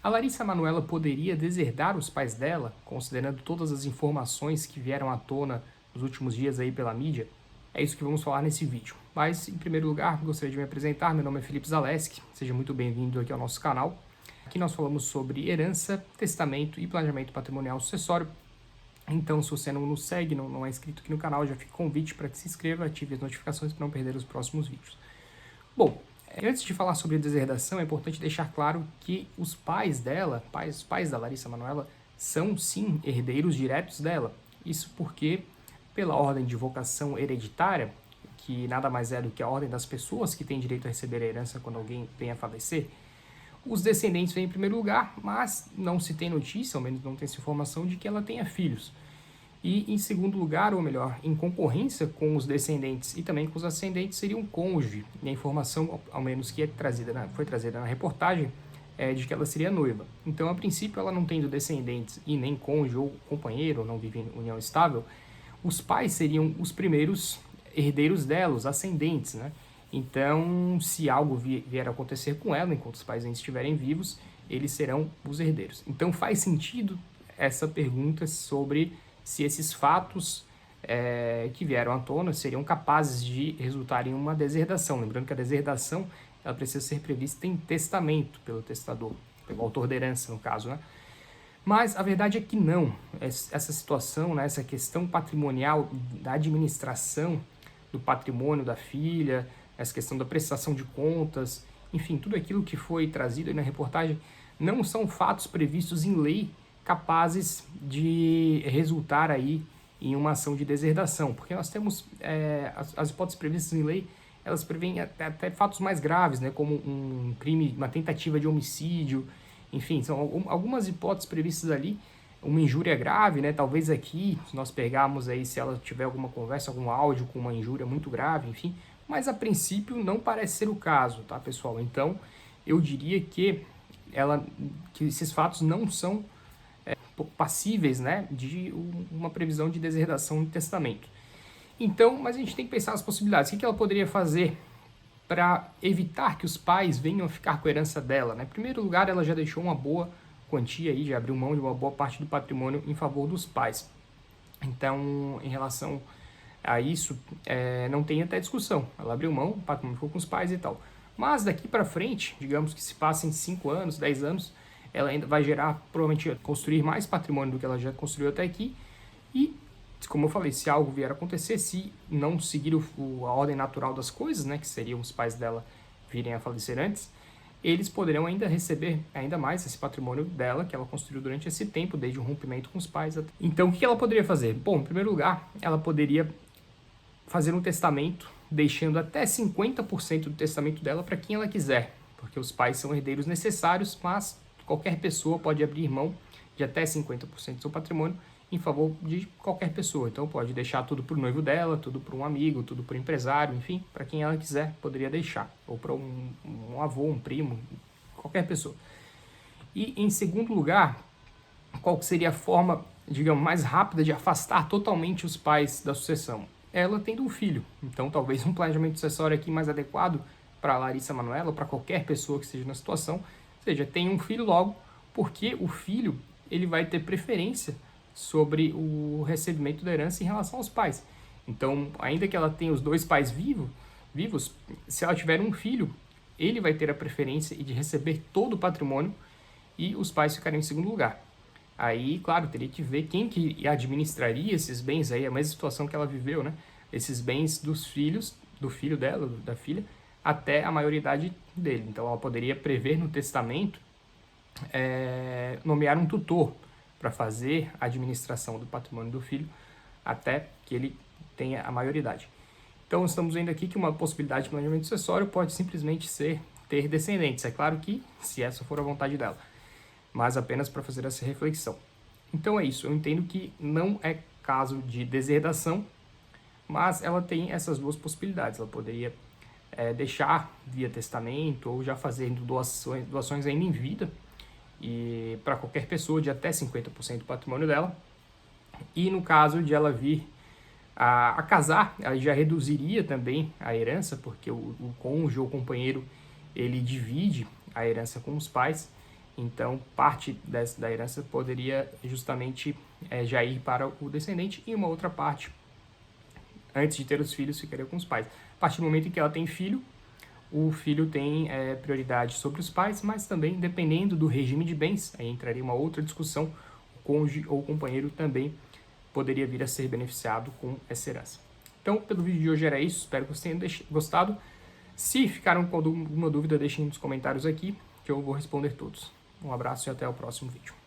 A Larissa Manoela poderia deserdar os pais dela, considerando todas as informações que vieram à tona nos últimos dias aí pela mídia? É isso que vamos falar nesse vídeo. Mas, em primeiro lugar, gostaria de me apresentar. Meu nome é Felipe Zaleski, seja muito bem-vindo aqui ao nosso canal. Aqui nós falamos sobre herança, testamento e planejamento patrimonial sucessório. Então, se você não nos segue, não é inscrito aqui no canal, já fica o convite para que se inscreva, ative as notificações para não perder os próximos vídeos. Bom, antes de falar sobre deserdação, é importante deixar claro que os pais dela, os pais da Larissa Manoela, são sim herdeiros diretos dela. Isso porque, pela ordem de vocação hereditária, que nada mais é do que a ordem das pessoas que têm direito a receber a herança quando alguém vem a falecer, os descendentes vêm em primeiro lugar, mas não se tem notícia, ao menos não tem essa informação, de que ela tenha filhos. E em segundo lugar, ou melhor, em concorrência com os descendentes e também com os ascendentes, seria um cônjuge. E a informação, ao menos que foi trazida na reportagem, é de que ela seria noiva. Então, a princípio, ela não tendo descendentes e nem cônjuge ou companheiro, não vive em união estável, os pais seriam os primeiros herdeiros dela, os ascendentes, né? Então, se algo vier a acontecer com ela, enquanto os pais ainda estiverem vivos, eles serão os herdeiros. Então, faz sentido essa pergunta sobre se esses fatos que vieram à tona seriam capazes de resultar em uma deserdação. Lembrando que a deserdação ela precisa ser prevista em testamento pelo testador, pelo autor da herança, no caso, né? Mas a verdade é que não. Essa situação, né, essa questão patrimonial da administração do patrimônio da filha, essa questão da prestação de contas, enfim, tudo aquilo que foi trazido aí na reportagem, não são fatos previstos em lei capazes de resultar aí em uma ação de deserdação, porque nós temos as hipóteses previstas em lei, elas prevêem até fatos mais graves, né, como um crime, uma tentativa de homicídio, enfim, são algumas hipóteses previstas ali, uma injúria grave, né, talvez aqui, se nós pegarmos aí, se ela tiver alguma conversa, algum áudio com uma injúria muito grave, enfim, mas a princípio não parece ser o caso, tá, pessoal? Então, eu diria que esses fatos não são passíveis, né, de uma previsão de deserdação no testamento. Então, mas a gente tem que pensar nas possibilidades. O que ela poderia fazer para evitar que os pais venham a ficar com a herança dela, né? Em primeiro lugar, ela já deixou uma boa quantia aí, já abriu mão de uma boa parte do patrimônio em favor dos pais. Então, em relação a isso, não tem até discussão. Ela abriu mão, o patrimônio ficou com os pais e tal. Mas daqui para frente, digamos que se passem 5 anos, 10 anos, ela ainda vai gerar, provavelmente, construir mais patrimônio do que ela já construiu até aqui. E, como eu falei, se algo vier a acontecer, se não seguir a ordem natural das coisas, né, que seriam os pais dela virem a falecer antes, eles poderão ainda receber ainda mais esse patrimônio dela, que ela construiu durante esse tempo, desde o rompimento com os pais. Então, o que ela poderia fazer? Bom, em primeiro lugar, ela poderia fazer um testamento, deixando até 50% do testamento dela para quem ela quiser, porque os pais são herdeiros necessários, mas qualquer pessoa pode abrir mão de até 50% do seu patrimônio em favor de qualquer pessoa. Então pode deixar tudo para o noivo dela, tudo para um amigo, tudo para um empresário, enfim, para quem ela quiser poderia deixar, ou para um avô, um primo, qualquer pessoa. E em segundo lugar, qual seria a forma, digamos, mais rápida de afastar totalmente os pais da sucessão? Ela tendo um filho. Então talvez um planejamento sucessório aqui mais adequado para Larissa Manoela, ou para qualquer pessoa que esteja na situação, seja, tem um filho logo, porque o filho ele vai ter preferência sobre o recebimento da herança em relação aos pais. Então, ainda que ela tenha os dois pais vivos, se ela tiver um filho, ele vai ter a preferência de receber todo o patrimônio e os pais ficariam em segundo lugar. Aí, claro, teria que ver quem que administraria esses bens aí, a mesma situação que ela viveu, né? Esses bens dos filhos, do filho dela, da filha, até a maioridade dele. Então, ela poderia prever no testamento nomear um tutor para fazer a administração do patrimônio do filho até que ele tenha a maioridade. Então, estamos vendo aqui que uma possibilidade de planejamento sucessório pode simplesmente ser ter descendentes. É claro que, se essa for a vontade dela, mas apenas para fazer essa reflexão. Então é isso, eu entendo que não é caso de deserdação, mas ela tem essas duas possibilidades. Ela poderia deixar via testamento ou já fazendo doações ainda em vida e para qualquer pessoa de até 50% do patrimônio dela. E no caso de ela vir a casar, ela já reduziria também a herança, porque o cônjuge ou companheiro ele divide a herança com os pais. Então, parte da herança poderia justamente já ir para o descendente e uma outra parte, antes de ter os filhos, ficaria com os pais. A partir do momento em que ela tem filho, o filho tem prioridade sobre os pais, mas também, dependendo do regime de bens, aí entraria uma outra discussão, o cônjuge ou o companheiro também poderia vir a ser beneficiado com essa herança. Então, pelo vídeo de hoje era isso, espero que vocês tenham gostado. Se ficaram com alguma dúvida, deixem nos comentários aqui, que eu vou responder todos. Um abraço e até o próximo vídeo.